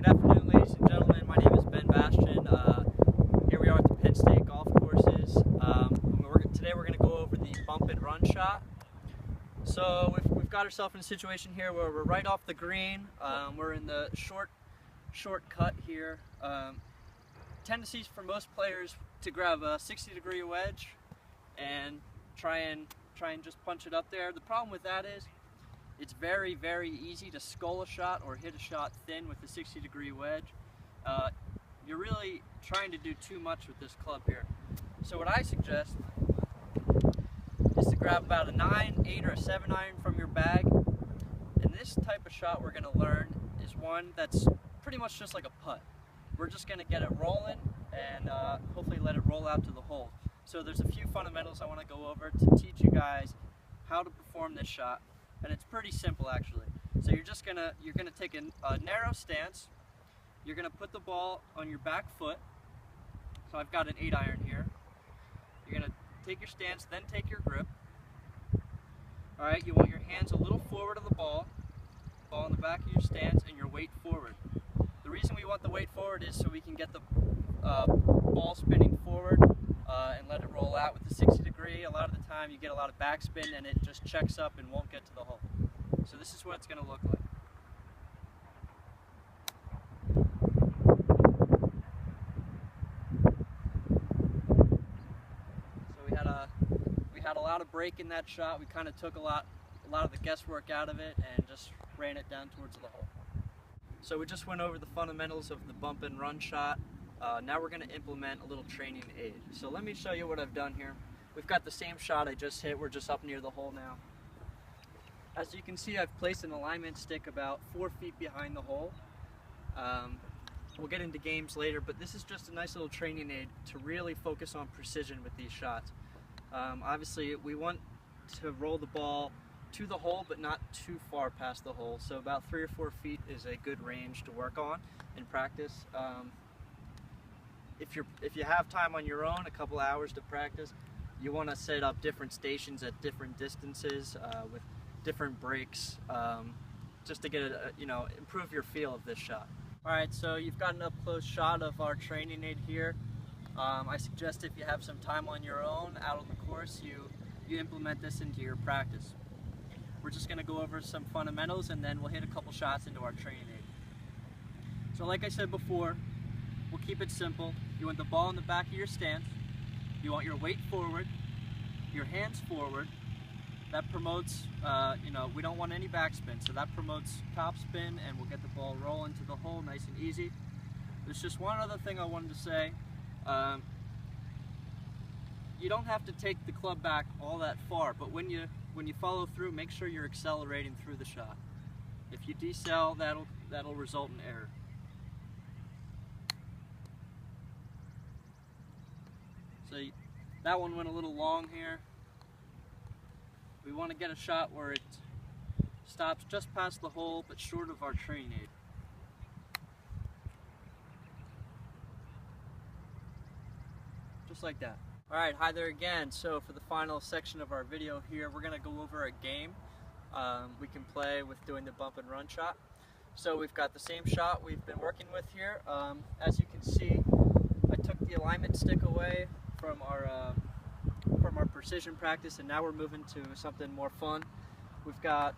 Good afternoon, ladies and gentlemen. My name is Bastian. Here we are at the Penn State golf courses. Today we're going to go over the bump and run shot. So we've got ourselves in a situation here where we're right off the green. We're in the short cut here. Tendencies for most players to grab a 60-degree wedge and try and just punch it up there. The problem with that is it's very, very easy to skull a shot or hit a shot thin with a 60-degree wedge. You're really trying to do too much with this club here. So what I suggest is to grab about a 9, 8, or a 7 iron from your bag. And this type of shot we're going to learn is one that's pretty much just like a putt. We're just going to get it rolling and hopefully let it roll out to the hole. So there's a few fundamentals I want to go over to teach you guys how to perform this shot. And it's pretty simple actually. So you're gonna take a narrow stance. You're gonna put the ball on your back foot. So I've got an 8 iron here. You're gonna take your stance, then take your grip. All right, you want your hands a little forward of the ball in the back of your stance, and your weight forward. The reason we want the weight forward is so we can get the ball spinning forward and let it roll out with the 60-degree. A lot of the time you get a lot of backspin and it just checks up and won't get to the hole. So this is what it's going to look like. So we had a lot of break in that shot. We kind of took a lot of the guesswork out of it and just ran it down towards the hole. So we just went over the fundamentals of the bump and run shot. Now we're going to implement a little training aid. So let me show you what I've done here. We've got the same shot I just hit. We're just up near the hole now. As you can see, I've placed an alignment stick about 4 feet behind the hole. We'll get into games later, but this is just a nice little training aid to really focus on precision with these shots. Obviously, we want to roll the ball to the hole, but not too far past the hole. So about 3 or 4 feet is a good range to work on in practice. If you have time on your own, a couple hours to practice, you want to set up different stations at different distances with different breaks, just to get improve your feel of this shot. All right, so you've got an up-close shot of our training aid here. I suggest if you have some time on your own out on the course, you implement this into your practice. We're just going to go over some fundamentals and then we'll hit a couple shots into our training aid. So like I said before, we'll keep it simple. You want the ball in the back of your stance. You want your weight forward, your hands forward. That promotes, we don't want any backspin, so that promotes top spin and we'll get the ball rolling to the hole nice and easy. There's just one other thing I wanted to say. You don't have to take the club back all that far, but when you follow through, make sure you're accelerating through the shot. If you decel, that'll result in error. So that one went a little long here. We want to get a shot where it stops just past the hole, but short of our training aid. Just like that. All right, hi there again. So for the final section of our video here, we're going to go over a game we can play with doing the bump and run shot. So we've got the same shot we've been working with here. As you can see, I took the alignment stick away from our precision practice, and now we're moving to something more fun. We've got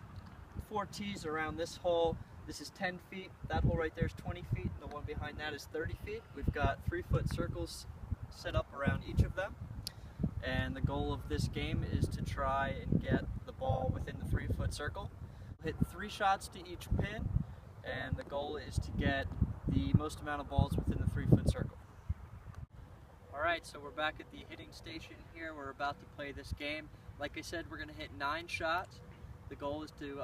4 tees around this hole. This is 10 feet. That hole right there is 20 feet. The one behind that is 30 feet. We've got 3-foot circles set up around each of them. And the goal of this game is to try and get the ball within the 3-foot circle. We'll hit 3 shots to each pin, and the goal is to get the most amount of balls within the 3-foot circle. Alright, so we're back at the hitting station here. We're about to play this game. Like I said, we're going to hit 9 shots. The goal is to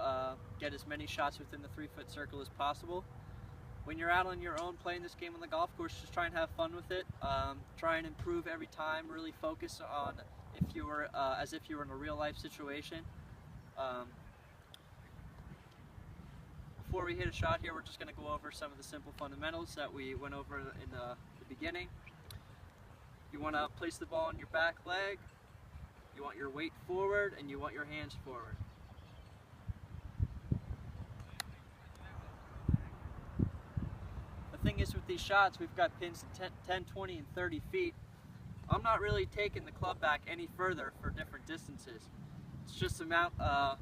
get as many shots within the 3-foot circle as possible. When you're out on your own playing this game on the golf course, just try and have fun with it. Try and improve every time. Really focus on as if you were in a real life situation. Before we hit a shot here, we're just going to go over some of the simple fundamentals that we went over in the beginning. You want to place the ball on your back leg, you want your weight forward, and you want your hands forward. thing is with these shots, we've got pins at 10, 20, and 30 feet. I'm not really taking the club back any further for different distances. It's just the amount, how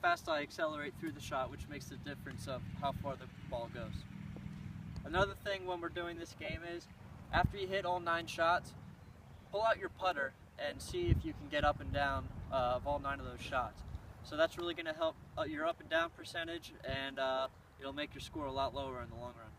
fast I accelerate through the shot, which makes the difference of how far the ball goes. Another thing when we're doing this game is, after you hit all 9 shots, pull out your putter and see if you can get up and down of all 9 of those shots. So that's really going to help your up and down percentage, and it'll make your score a lot lower in the long run.